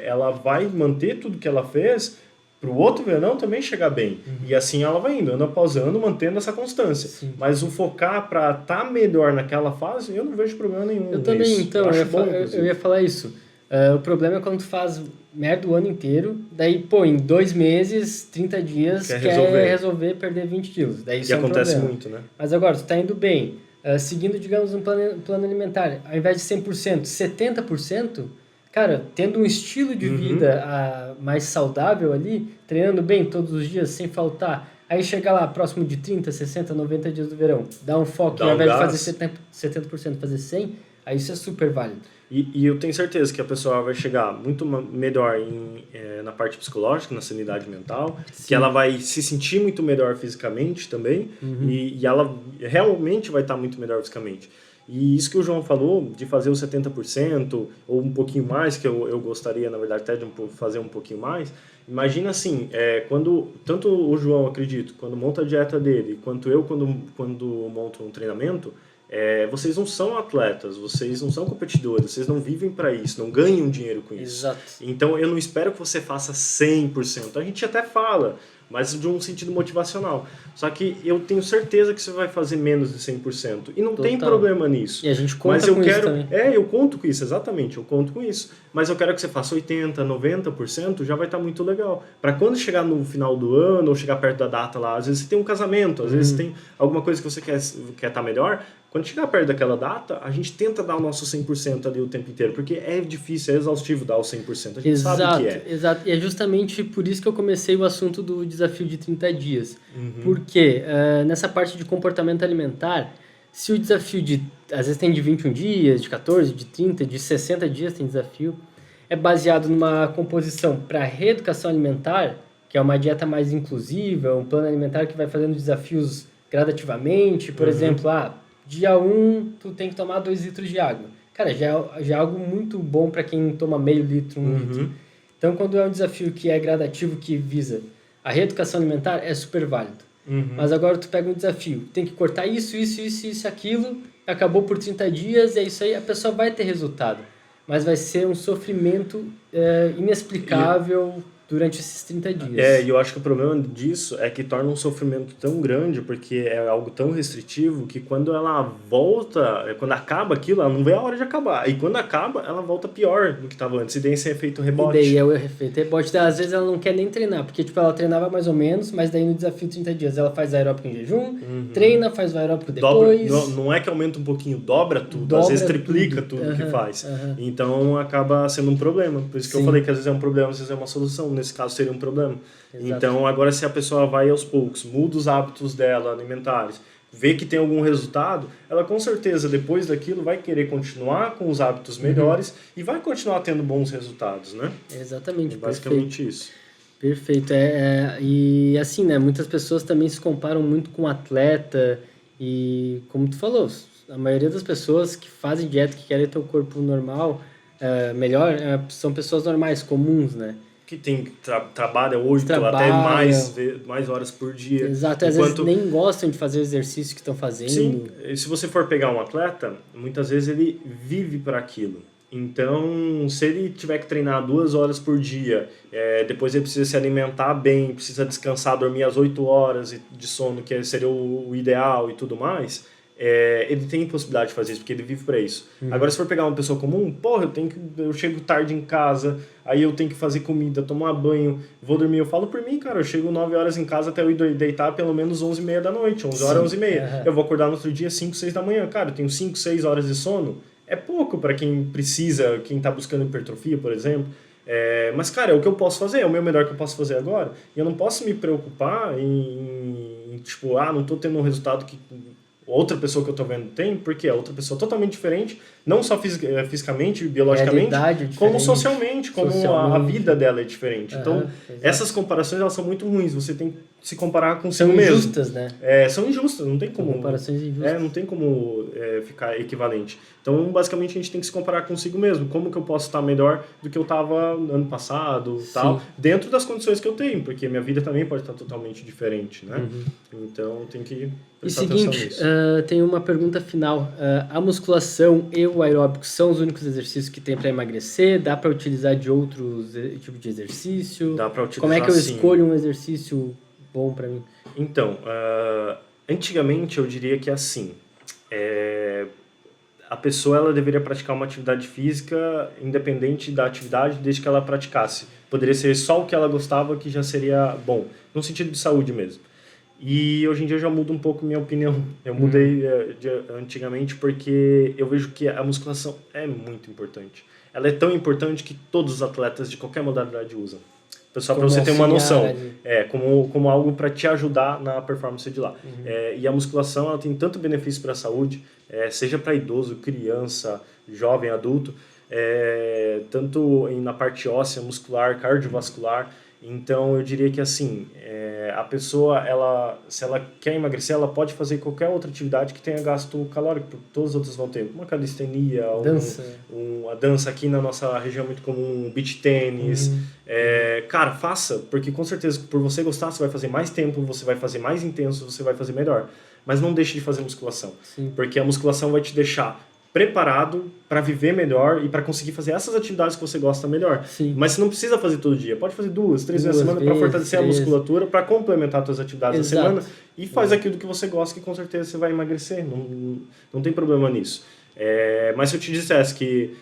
ela vai manter tudo que ela fez para o outro verão também chegar bem. E assim ela vai indo, ano após ano, mantendo essa constância. Sim. Mas o focar para estar melhor naquela fase, eu não vejo problema nenhum Eu também, nisso. então, acho bom, eu ia falar isso. O problema é quando tu faz merda o ano inteiro, daí, pô, em 2 meses, 30 dias, Quer quer resolver perder 20 quilos. Daí isso E é um acontece problema. muito, né? Mas agora, tu tá indo bem, seguindo, digamos, um plano alimentar, ao invés de 100%, 70%, cara, tendo um estilo de vida mais saudável ali, treinando bem todos os dias, sem faltar, aí chega lá, próximo de 30, 60, 90 dias do verão, dá um foco, Dá ao um invés de gás. fazer 70%, fazer 100%, aí isso é super válido. E eu tenho certeza que a pessoa vai chegar muito melhor na parte psicológica, na sanidade mental, Sim. que ela vai se sentir muito melhor fisicamente também, e ela realmente vai estar muito melhor fisicamente. E isso que o João falou, de fazer os 70% ou um pouquinho mais, que eu gostaria, na verdade, até de fazer um pouquinho mais, imagina assim, quando tanto o João, acredito, quando monta a dieta dele, quanto eu quando monto um treinamento, vocês não são atletas, vocês não são competidores, vocês não vivem para isso, não ganham dinheiro com isso. Exato. Então eu não espero que você faça 100%. A gente até fala, mas de um sentido motivacional. Só que eu tenho certeza que você vai fazer menos de 100%. E não tem problema nisso. E a gente conta mas eu com quero, isso também. eu conto com isso, exatamente, eu conto com isso. Mas eu quero que você faça 80%, 90%, já vai estar muito legal. Para quando chegar no final do ano, ou chegar perto da data lá, às vezes você tem um casamento, às vezes tem alguma coisa que você quer estar melhor. Quando chegar perto daquela data, a gente tenta dar o nosso 100% ali o tempo inteiro, porque é difícil, é exaustivo dar o 100%, a gente sabe que é. Exato, e é justamente por isso que eu comecei o assunto do desafio de 30 dias. Porque nessa parte de comportamento alimentar, se o desafio às vezes tem de 21 dias, de 14, de 30, de 60 dias tem desafio, é baseado numa composição para reeducação alimentar, que é uma dieta mais inclusiva, um plano alimentar que vai fazendo desafios gradativamente, por exemplo, dia 1, tu tem que tomar 2 litros de água. Cara, já é algo muito bom para quem toma meio litro, 1 litro. Então, quando é um desafio que é gradativo, que visa a reeducação alimentar, é super válido. Mas agora tu pega um desafio, tem que cortar isso, aquilo, acabou por 30 dias, é isso aí, a pessoa vai ter resultado. Mas vai ser um sofrimento inexplicável durante esses 30 dias. E eu acho que o problema disso é que torna um sofrimento tão grande, porque é algo tão restritivo, que quando ela volta, quando acaba aquilo, ela não vê a hora de acabar. E quando acaba, ela volta pior do que estava antes. E daí esse efeito rebote. E daí é o efeito rebote. Às vezes ela não quer nem treinar, porque tipo, ela treinava mais ou menos, mas daí no desafio de 30 dias ela faz aeróbico em jejum, treina, faz o aeróbico depois. Não é que aumenta um pouquinho, dobra tudo, às vezes triplica tudo que faz. Então acaba sendo um problema. Por isso que eu falei que às vezes é um problema, às vezes é uma solução. Nesse caso seria um problema. Exato. Então agora se a pessoa vai aos poucos, muda os hábitos dela alimentares, vê que tem algum resultado, ela com certeza depois daquilo vai querer continuar com os hábitos melhores e vai continuar tendo bons resultados, né? Exatamente. Basicamente isso. Perfeito. E assim, né, muitas pessoas também se comparam muito com atleta e, como tu falou, a maioria das pessoas que fazem dieta, que querem ter um corpo normal, melhor, são pessoas normais, comuns, né? Que trabalha 8 até mais horas por dia. Exato, às vezes nem gostam de fazer o exercício que estão fazendo. Sim, e se você for pegar um atleta, muitas vezes ele vive para aquilo. Então, se ele tiver que treinar 2 horas por dia, depois ele precisa se alimentar bem, precisa descansar, dormir as 8 horas de sono, que seria o ideal e tudo mais, ele tem possibilidade de fazer isso, porque ele vive para isso. Agora, se for pegar uma pessoa comum, eu chego tarde em casa, aí eu tenho que fazer comida, tomar banho, vou dormir. Eu falo por mim, cara, eu chego 9 horas em casa até eu ir deitar pelo menos 11h30 da noite, 11 horas, 11h30. Eu vou acordar no outro dia 5, 6 da manhã. Cara, eu tenho 5, 6 horas de sono. É pouco para quem precisa, quem está buscando hipertrofia, por exemplo. Mas, cara, é o que eu posso fazer, é o meu melhor que eu posso fazer agora. E eu não posso me preocupar em tipo, não estou tendo um resultado que outra pessoa que eu tô vendo tem, porque é outra pessoa totalmente diferente, não só fisicamente, biologicamente, como socialmente, a vida dela é diferente. Então, essas comparações, elas são muito ruins, você tem que se comparar consigo mesmo. São injustas, né? São injustas, não tem como... São comparações injustas. Não tem como ficar equivalente. Então, basicamente, a gente tem que se comparar consigo mesmo. Como que eu posso estar melhor do que eu estava ano passado, tal, dentro das condições que eu tenho, porque minha vida também pode estar totalmente diferente, né? Então, tem que prestar atenção nisso. Tem uma pergunta final. A musculação e o aeróbico são os únicos exercícios que tem para emagrecer? Dá para utilizar de outros tipos de exercício? Dá para utilizar, como é que eu escolho um exercício bom para mim? Então, antigamente eu diria que assim, a pessoa ela deveria praticar uma atividade física independente da atividade, desde que ela praticasse. Poderia ser só o que ela gostava, que já seria bom, no sentido de saúde mesmo. E hoje em dia eu já mudo um pouco minha opinião. Eu mudei antigamente porque eu vejo que a musculação é muito importante. Ela é tão importante que todos os atletas de qualquer modalidade usam. Pessoal, para você ter uma noção, como algo para te ajudar na performance de lá. E a musculação ela tem tanto benefício para a saúde, seja para idoso, criança, jovem, adulto, tanto na parte óssea, muscular, cardiovascular. Então, eu diria que assim, a pessoa, se ela quer emagrecer, ela pode fazer qualquer outra atividade que tenha gasto calórico, porque todas as outras vão ter. Uma calistenia, Dança. a dança aqui na nossa região é muito comum, beach tênis. Cara, faça, porque com certeza por você gostar, você vai fazer mais tempo, você vai fazer mais intenso, você vai fazer melhor. Mas não deixe de fazer musculação, Sim. porque a musculação vai te deixar preparado para viver melhor e para conseguir fazer essas atividades que você gosta melhor. Sim. Mas você não precisa fazer todo dia. Pode fazer 2, 3 vezes na semana para fortalecer a musculatura, para complementar as suas atividades da semana e faz aquilo que você gosta que com certeza você vai emagrecer. Não tem problema nisso. Mas se eu te dissesse que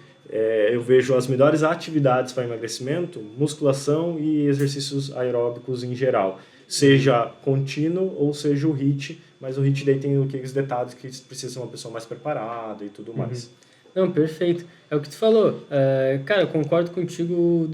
eu vejo as melhores atividades para emagrecimento, musculação e exercícios aeróbicos em geral. Seja contínuo ou seja o HIIT, mas o HIIT daí tem aqueles detalhes que precisa ser uma pessoa mais preparada e tudo mais. Não, perfeito. É o que tu falou. Cara, eu concordo contigo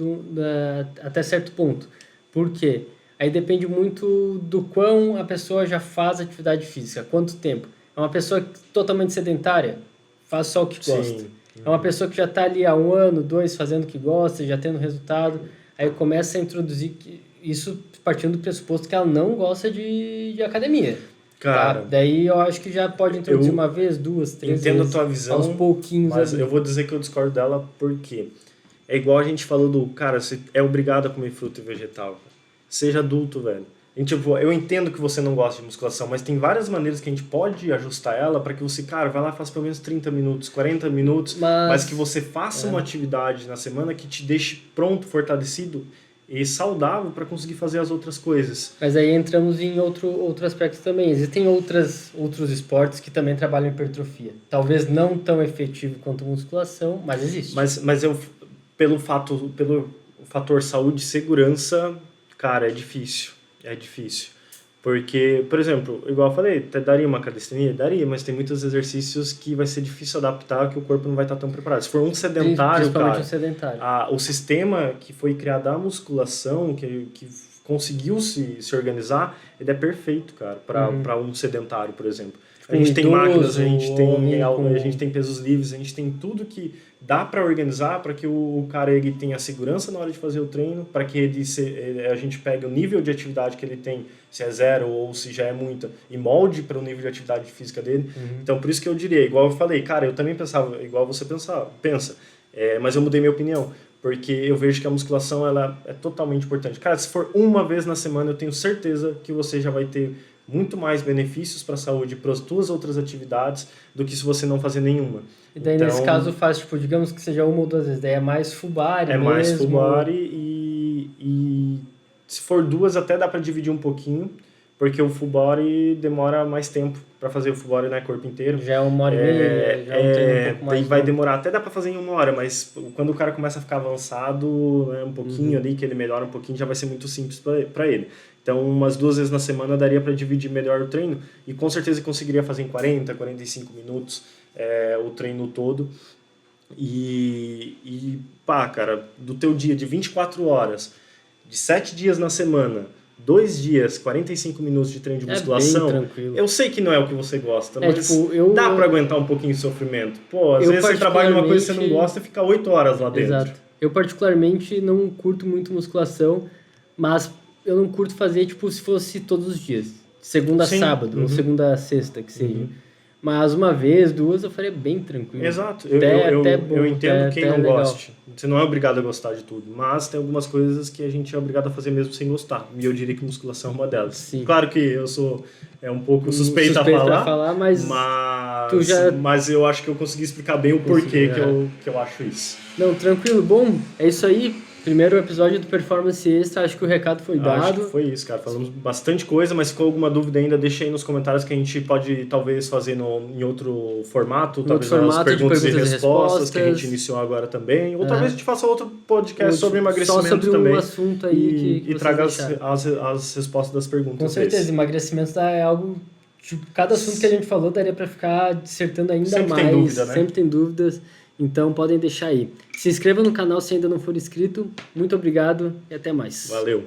até certo ponto. Por quê? Aí depende muito do quão a pessoa já faz atividade física, quanto tempo. É uma pessoa totalmente sedentária, faz só o que gosta. É uma pessoa que já está ali há 1 ano, 2, fazendo o que gosta, já tendo resultado. Aí começa a introduzir isso partindo do pressuposto que ela não gosta de academia. Cara, tá? Daí eu acho que já pode introduzir 1 vez, 2, 3 entendo vezes. A tua visão, aos pouquinhos. mas ali. eu vou dizer que eu discordo dela porque é igual a gente falou do cara, você é obrigado a comer fruta e vegetal. Seja adulto, velho. Eu entendo que você não gosta de musculação, mas tem várias maneiras que a gente pode ajustar ela para que você, cara, vai lá e faça pelo menos 30 minutos, 40 minutos, mas que você faça uma atividade na semana que te deixe pronto, fortalecido e saudável para conseguir fazer as outras coisas. Mas aí entramos em outro aspecto também. Existem outros esportes que também trabalham em hipertrofia. Talvez não tão efetivo quanto a musculação, mas existe. Mas pelo fator saúde e segurança, cara, é difícil. É difícil. Porque, por exemplo, igual eu falei, daria uma calistenia? Daria, mas tem muitos exercícios que vai ser difícil adaptar, que o corpo não vai estar tão preparado. Se for um sedentário, cara, um sedentário. O sistema que foi criado da musculação, que conseguiu se organizar, ele é perfeito, cara, para um sedentário, por exemplo. A gente tem máquinas, a gente tem pesos livres, a gente tem tudo que dá para organizar para que o cara ele tenha segurança na hora de fazer o treino, para que a gente pegue o nível de atividade que ele tem, se é 0 ou se já é muita, e molde para o nível de atividade física dele. Então, por isso que eu diria, igual eu falei, cara, eu também pensava, igual você pensa, mas eu mudei minha opinião, porque eu vejo que a musculação ela é totalmente importante. Cara, se for 1 vez na semana, eu tenho certeza que você já vai ter muito mais benefícios para a saúde e para as tuas outras atividades do que se você não fazer nenhuma. E daí, nesse caso, faz, digamos que seja 1 ou 2 vezes. Daí é mais full body mesmo. Mais full body e se for 2 até dá para dividir um pouquinho, porque o full body demora mais tempo para fazer o full body, né, corpo inteiro. Já é 1h30, já é um treino um pouco mais. Vai demorar, até dá para fazer em 1 hora, mas quando o cara começa a ficar avançado, né, um pouquinho ali, que ele melhora um pouquinho, já vai ser muito simples para ele. Então, umas 2 vezes na semana daria para dividir melhor o treino e com certeza conseguiria fazer em 40, 45 minutos o treino todo. E pá, cara, do teu dia de 24 horas, de 7 dias na semana, 2 dias, 45 minutos de treino de musculação, bem tranquilo. Eu sei que não é o que você gosta, mas dá para aguentar um pouquinho de sofrimento. Pô, às vezes você trabalha numa coisa que você não gosta e fica 8 horas lá dentro. Exato. Eu particularmente não curto muito musculação, mas eu não curto fazer, tipo, se fosse todos os dias. Segunda a sábado, ou segunda a sexta, que seja. Mas 1 vez, 2, eu faria bem tranquilo. Exato. Eu entendo quem não goste. Você não é obrigado a gostar de tudo. Mas tem algumas coisas que a gente é obrigado a fazer mesmo sem gostar. E eu diria que musculação é uma delas. Sim. Claro que eu sou um pouco suspeito a falar, mas eu acho que eu consegui explicar bem o porquê que eu acho isso. Não, tranquilo. Bom, é isso aí. Primeiro episódio do Performance Extra, acho que o recado foi dado. Acho que foi isso, cara. Falamos bastante coisa, mas se ficou alguma dúvida ainda, deixa aí nos comentários que a gente pode talvez fazer em outro formato, talvez nas perguntas e respostas que a gente iniciou agora também. Ou talvez a gente faça outro podcast sobre emagrecimento só sobre também. Um assunto aí que traga as respostas das perguntas. Com certeza, emagrecimento é algo... Tipo, cada assunto que a gente falou daria para ficar dissertando ainda sempre mais. Tem dúvida, né? Sempre tem dúvidas. Então podem deixar aí. Se inscreva no canal se ainda não for inscrito. Muito obrigado e até mais. Valeu.